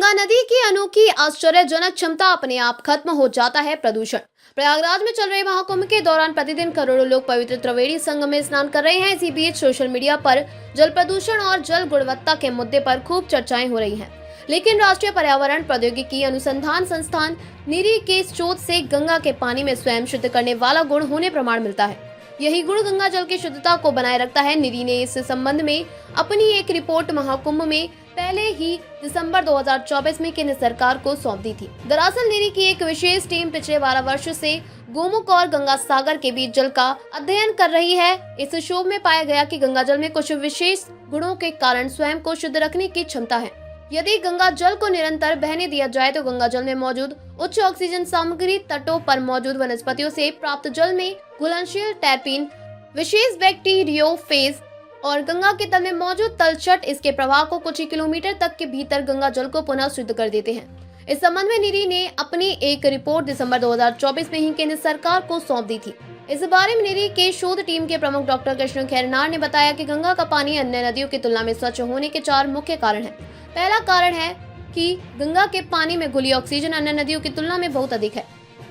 गंगा नदी की अनोखी आश्चर्यजनक क्षमता अपने आप खत्म हो जाता है प्रदूषण। प्रयागराज में चल रहे महाकुंभ के दौरान प्रतिदिन करोड़ों लोग पवित्र त्रिवेणी संगम में स्नान कर रहे हैं। इसी बीच सोशल मीडिया पर जल प्रदूषण और जल गुणवत्ता के मुद्दे पर खूब चर्चाएं हो रही हैं। लेकिन राष्ट्रीय पर्यावरण प्रौद्योगिकी अनुसंधान संस्थान नीरी के शोध से गंगा के पानी में स्वयं शुद्ध करने वाला गुण होने प्रमाण मिलता है। यही गुण गंगा जल की शुद्धता को बनाए रखता है। नीरी ने इस संबंध में अपनी एक रिपोर्ट महाकुंभ में पहले ही दिसंबर 2024 में केंद्र सरकार को सौंप दी थी। दरअसल नीरी की एक विशेष टीम पिछले 12 वर्षों से गोमुख और गंगा सागर के बीच जल का अध्ययन कर रही है। इस शोध में पाया गया कि गंगा जल में कुछ विशेष गुणों के कारण स्वयं को शुद्ध रखने की क्षमता है। यदि गंगा जल को निरंतर बहने दिया जाए तो गंगा जल में मौजूद उच्च ऑक्सीजन सामग्री, तटों पर मौजूद वनस्पतियों से प्राप्त जल में घुलनशील टर्पेन, विशेष बैक्टीरियोफेज और गंगा के तल में मौजूद तलछट इसके प्रवाह को कुछ ही किलोमीटर तक के भीतर गंगा जल को पुनः शुद्ध कर देते हैं। इस संबंध में नीरी ने अपनी एक रिपोर्ट दिसंबर 2024 में ही केंद्र सरकार को सौंप दी थी। इस बारे में नीरी के शोध टीम के प्रमुख डॉक्टर कृष्ण खैरनार ने बताया कि गंगा का पानी अन्य नदियों की तुलना में स्वच्छ होने के 4 मुख्य कारण हैं। पहला कारण है कि गंगा के पानी में घुली ऑक्सीजन अन्य नदियों की तुलना में बहुत अधिक है।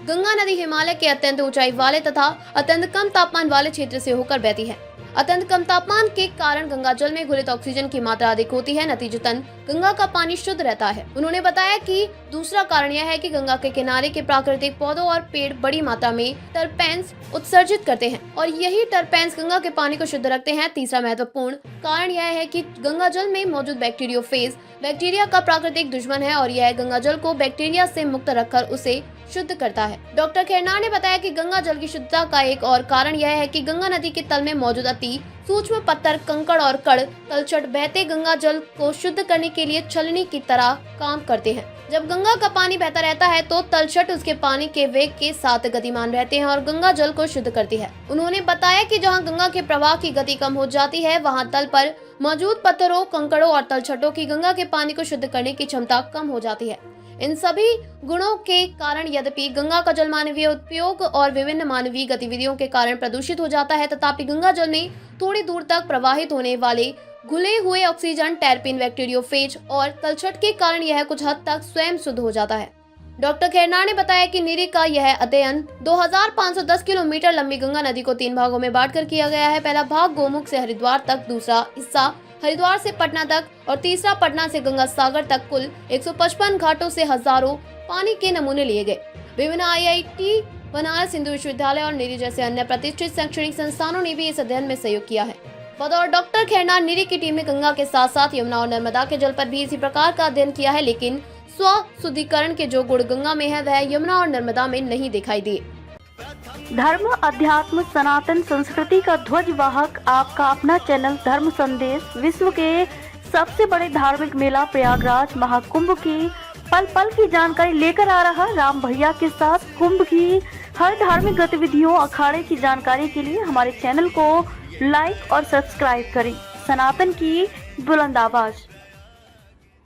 गंगा नदी हिमालय के अत्यंत ऊंचाई वाले तथा अत्यंत कम तापमान वाले क्षेत्र से होकर बहती है। अत्यंत कम तापमान के कारण गंगा जल में घुलित ऑक्सीजन की मात्रा अधिक होती है, नतीजतन गंगा का पानी शुद्ध रहता है। उन्होंने बताया कि दूसरा कारण यह है कि गंगा के किनारे के प्राकृतिक पौधों और पेड़ बड़ी मात्रा में टर्पेन्स उत्सर्जित करते हैं और यही टर्पेन्स गंगा के पानी को शुद्ध रखते हैं। तीसरा महत्वपूर्ण कारण यह है कि गंगा जल में मौजूद बैक्टीरियोफेज बैक्टीरिया का प्राकृतिक दुश्मन है और यह गंगा जल को बैक्टीरिया से मुक्त रखकर उसे शुद्ध करता है। डॉक्टर खैरनार ने बताया कि गंगा जल की शुद्धता का एक और कारण यह है कि गंगा नदी के तल में मौजूद अति सूक्ष्म पत्थर, कंकड़ और कण तलछट बहते गंगा जल को शुद्ध करने के लिए छलनी की तरह काम करते हैं। जब गंगा का पानी बहता रहता है तो तलछट उसके पानी के वेग के साथ गतिमान रहते हैं और गंगा जल को शुद्ध करती है। उन्होंने बताया कि जहां गंगा के प्रवाह की गति कम हो जाती है वहां तल पर मौजूद पत्थरों, कंकड़ों और तलछटों की गंगा के पानी को शुद्ध करने की क्षमता कम हो जाती है। इन सभी गुणों के कारण यद्यपि गंगा का जल मानवीय उपयोग और विभिन्न मानवीय गतिविधियों के कारण प्रदूषित हो जाता है, तथापि गंगा जल में थोड़ी दूर तक प्रवाहित होने वाले घुले हुए ऑक्सीजन, टर्पेन, बैक्टीरियोफेज और तलछट के कारण यह कुछ हद तक स्वयं शुद्ध हो जाता है। डॉक्टर खैरनार ने बताया कि नीरी का यह अध्ययन 2510 किलोमीटर लंबी गंगा नदी को 3 भागों में बांटकर किया गया है। पहला भाग गोमुख से हरिद्वार तक, दूसरा हिस्सा हरिद्वार से पटना तक और तीसरा पटना से गंगा सागर तक। कुल 155 घाटों से हजारों पानी के नमूने लिए गए। विभिन्न IIT, बनारस हिंदू विश्वविद्यालय और नीरी जैसे अन्य प्रतिष्ठित शैक्षणिक संस्थानों ने भी इस अध्ययन में सहयोग किया है। बतौर डॉक्टर खैरनार, नीरी की टीम ने गंगा के साथ साथ यमुना और नर्मदा के जल पर भी इसी प्रकार का अध्ययन किया है, लेकिन स्व शुद्धिकरण के जो गुण गंगा में है वह यमुना और नर्मदा में नहीं दिखाई दिए। धर्म, अध्यात्म, सनातन संस्कृति का ध्वजवाहक आपका अपना चैनल धर्म संदेश विश्व के सबसे बड़े धार्मिक मेला प्रयागराज महाकुंभ की पल पल की जानकारी लेकर आ रहा राम भैया के साथ। कुंभ की हर धार्मिक गतिविधियों, अखाड़े की जानकारी के लिए हमारे चैनल को लाइक और सब्सक्राइब करें। सनातन की बुलंद आवाज।